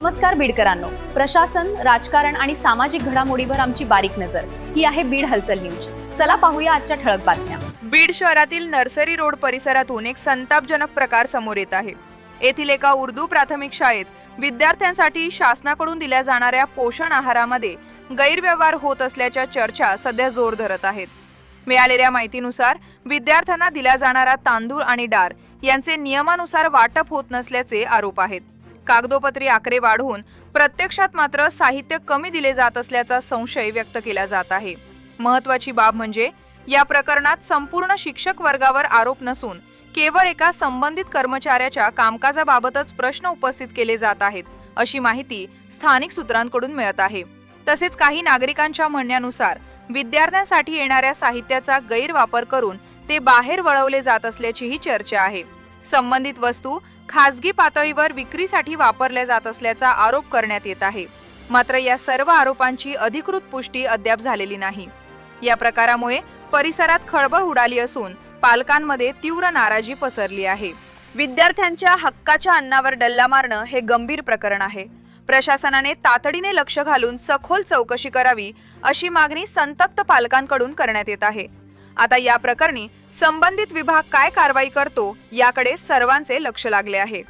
नमस्कार बीडकरांनो, प्रशासन, राजकारण आणि सामाजिक घडामोडीवर आमची बारीक नजर. ही आहे बीड हलचल न्यूज. चला पाहूया आजच्या ठळक बातम्या. बीड शहरातील नर्सरी रोड परिसरातून एक संतापजनक प्रकार समोर येत आहे. येथील एका उर्दू प्राथमिक शाळेत विद्यार्थ्यांसाठी शासनाकडून दिल्या जाणाऱ्या पोषण आहारामध्ये गैरव्यवहार होत असल्याच्या चर्चा सध्या जोर धरत आहेत. मिळालेल्या माहितीनुसार विद्यार्थ्यांना दिला जाणारा तांदूळ आणि डाळ यांचे नियमानुसार वाटप होत नसल्याचे आरोप आहेत. कागदोपत्री आकडे वाढवून प्रत्यक्षात मात्र साहित्य कमी दिले जात असल्याचा संशय व्यक्त केला जात आहे. महत्त्वाची बाब म्हणजे या प्रकरणात संपूर्ण शिक्षक वर्गावर आरोप नसून केवळ एका संबंधित कर्मचाऱ्याच्या कामकाजाबाबतच प्रश्न उपस्थित केले जात आहेत, अशी माहिती स्थानिक सूत्रांकडून मिळत आहे. तसेच काही नागरिकांच्या म्हणण्यानुसार विद्यार्थ्यांसाठी येणाऱ्या साहित्याचा गैरवापर करून ते बाहेर वळवले जात असल्याचीही चर्चा आहे. संबंधित वस्तू खासगी पातळीवर विक्रीसाठी वापरल्या जात असल्याचा आरोप करण्यात येत आहे. मात्र या सर्व आरोपांची अधिकृत पुष्टी अद्याप झालेली नाही. या प्रकारामुळे परिसरात खळबळ उडाली असून पालकांमध्ये तीव्र नाराजी पसरली आहे. विद्यार्थ्यांच्या हक्काच्या अन्नावर डल्ला मारणं हे गंभीर प्रकरण आहे. प्रशासनाने तातडीने लक्ष घालून सखोल चौकशी करावी, अशी मागणी संतप्त पालकांकडून करण्यात येत आहे. आता या प्रकरणी संबंधित विभाग काय कारवाई करतो याकडे सर्वांचे लक्ष लागले आहे.